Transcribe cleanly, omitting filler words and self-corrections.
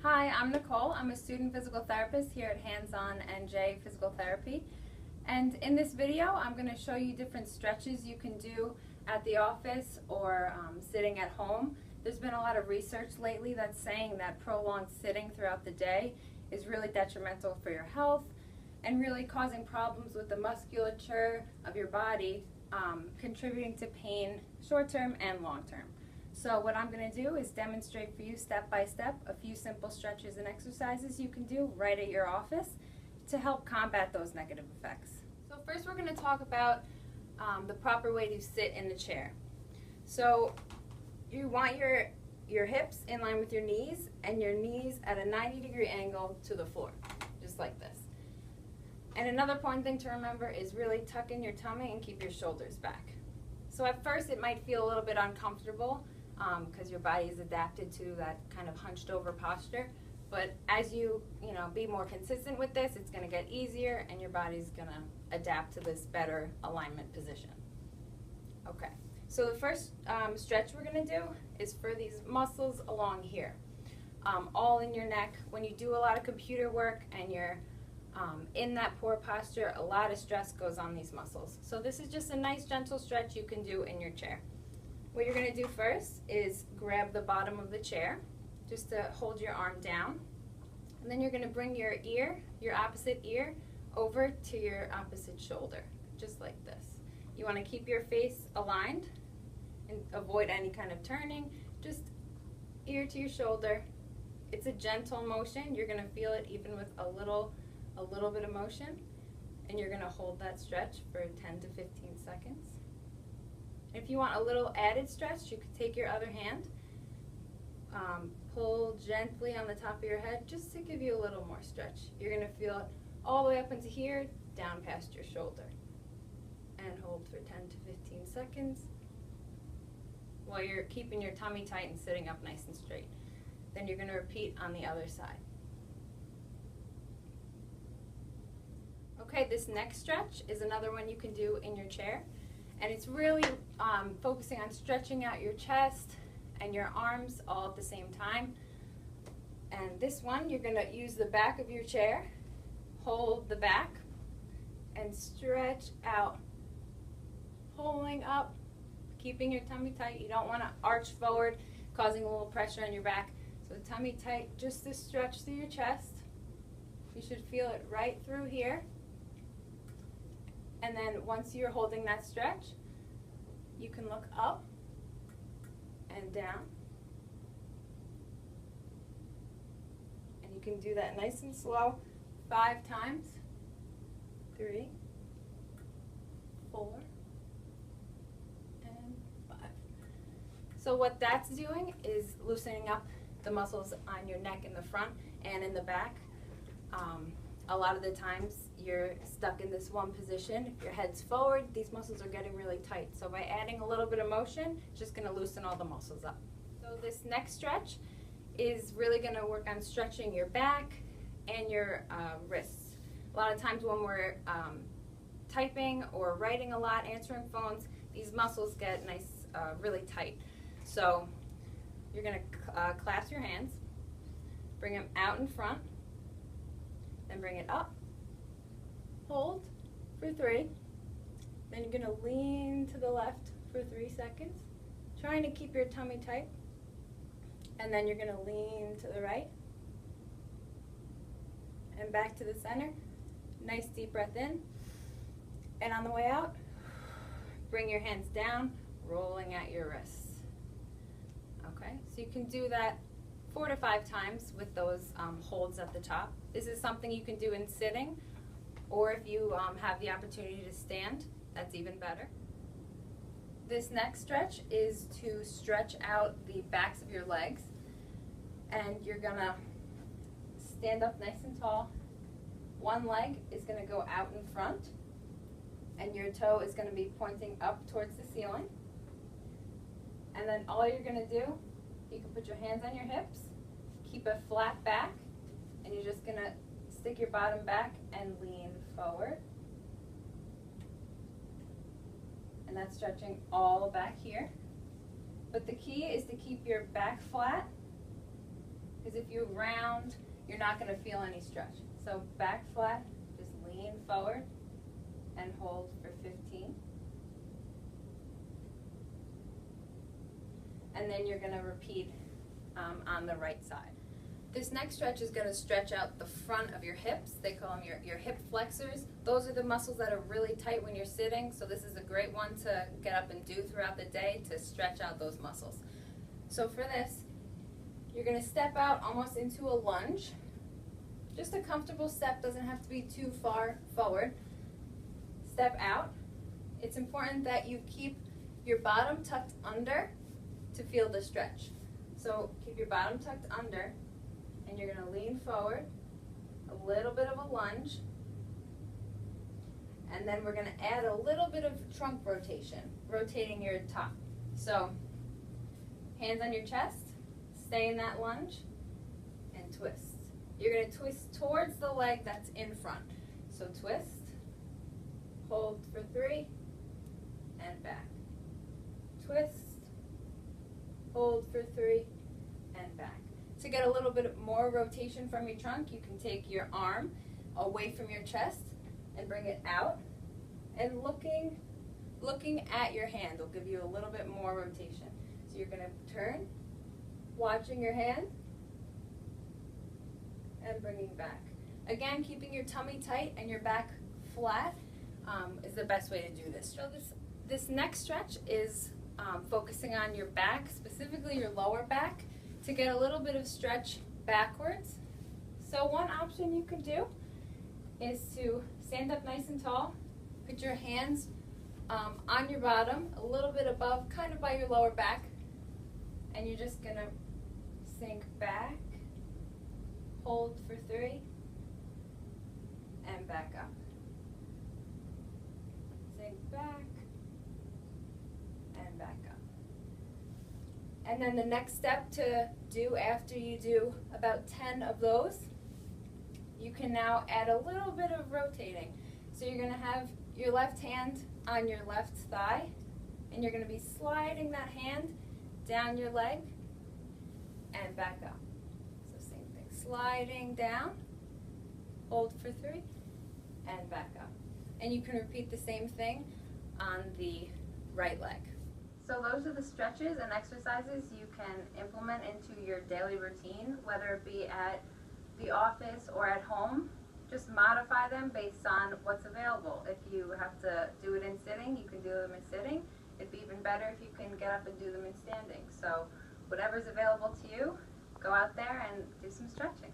Hi, I'm Nicole. I'm a student physical therapist here at Hands-On NJ Physical Therapy. And in this video, I'm going to show you different stretches you can do at the office or sitting at home. There's been a lot of research lately that's saying that prolonged sitting throughout the day is really detrimental for your health and really causing problems with the musculature of your body, contributing to pain short-term and long-term. So what I'm going to do is demonstrate for you step by step a few simple stretches and exercises you can do right at your office to help combat those negative effects. So first we're going to talk about the proper way to sit in the chair. So you want your hips in line with your knees and your knees at a 90-degree angle to the floor, just like this. And another important thing to remember is really tuck in your tummy and keep your shoulders back. So at first it might feel a little bit uncomfortable because your body is adapted to that kind of hunched over posture. But as you be more consistent with this, it's going to get easier and your body's going to adapt to this better alignment position. Okay, so the first stretch we're going to do is for these muscles along here, all in your neck. When you do a lot of computer work and you're in that poor posture, a lot of stress goes on these muscles. So this is just a nice gentle stretch you can do in your chair. What you're going to do first is grab the bottom of the chair just to hold your arm down, and then you're going to bring your opposite ear over to your opposite shoulder, just like this. You want to keep your face aligned and avoid any kind of turning, just ear to your shoulder. It's a gentle motion. You're going to feel it even with a little bit of motion, and you're going to hold that stretch for 10 to 15 seconds. If you want a little added stretch, you could take your other hand, pull gently on the top of your head just to give you a little more stretch. You're going to feel it all the way up into here, down past your shoulder. And hold for 10 to 15 seconds while you're keeping your tummy tight and sitting up nice and straight. Then you're going to repeat on the other side. Okay, this next stretch is another one you can do in your chair, and it's really focusing on stretching out your chest and your arms all at the same time. And this one, you're going to use the back of your chair, hold the back, and stretch out, pulling up, keeping your tummy tight. You don't want to arch forward, causing a little pressure on your back. So the tummy tight, just to stretch through your chest. You should feel it right through here. And then once you're holding that stretch, you can look up and down. And you can do that nice and slow 5 times. 3, 4, and 5. So what that's doing is loosening up the muscles on your neck in the front and in the back. A lot of the times you're stuck in this one position. If your head's forward, these muscles are getting really tight. So by adding a little bit of motion, it's just going to loosen all the muscles up. So this next stretch is really going to work on stretching your back and your wrists. A lot of times when we're typing or writing a lot, answering phones, these muscles get really tight. So you're going to clasp your hands, bring them out in front, then bring it up, hold for 3, then you're going to lean to the left for 3 seconds, trying to keep your tummy tight, and then you're going to lean to the right, and back to the center. Nice deep breath in, and on the way out, bring your hands down, rolling at your wrists. Okay, so you can do that 4 to 5 times with those holds at the top. This is something you can do in sitting, or if you have the opportunity to stand, that's even better. This next stretch is to stretch out the backs of your legs, and you're gonna stand up nice and tall. One leg is gonna go out in front, and your toe is gonna be pointing up towards the ceiling. And then all you're gonna do, you can put your hands on your hips, keep a flat back, and you're just gonna stick your bottom back and lean forward. And that's stretching all back here. But the key is to keep your back flat, because if you round, you're not going to feel any stretch. So back flat, just lean forward and hold for 15. And then you're going to repeat on the right side. This next stretch is going to stretch out the front of your hips. They call them your hip flexors. Those are the muscles that are really tight when you're sitting, so this is a great one to get up and do throughout the day to stretch out those muscles. So for this, you're going to step out almost into a lunge. Just a comfortable step, doesn't have to be too far forward. Step out. It's important that you keep your bottom tucked under to feel the stretch. So keep your bottom tucked under, and you're going to lean forward, a little bit of a lunge, and then we're going to add a little bit of trunk rotation, rotating your top. So hands on your chest, stay in that lunge, and twist. You're going to twist towards the leg that's in front. So twist, hold for 3, and back. Twist, hold for 3, and back. To get a little bit more rotation from your trunk, you can take your arm away from your chest and bring it out. And looking at your hand will give you a little bit more rotation. So you're going to turn, watching your hand, and bringing back. Again, keeping your tummy tight and your back flat is the best way to do this. So this next stretch is focusing on your back, specifically your lower back, to get a little bit of stretch backwards. So one option you could do is to stand up nice and tall, put your hands on your bottom, a little bit above, kind of by your lower back, and you're just gonna sink back, hold for 3, and back up. Sink back, and back up. And then the next step to do after you do about 10 of those, you can now add a little bit of rotating. So you're going to have your left hand on your left thigh, and you're going to be sliding that hand down your leg and back up. So same thing, sliding down, hold for 3, and back up. And you can repeat the same thing on the right leg. So those are the stretches and exercises you can implement into your daily routine, whether it be at the office or at home. Just modify them based on what's available. If you have to do it in sitting, you can do them in sitting. It'd be even better if you can get up and do them in standing. So whatever's available to you, go out there and do some stretching.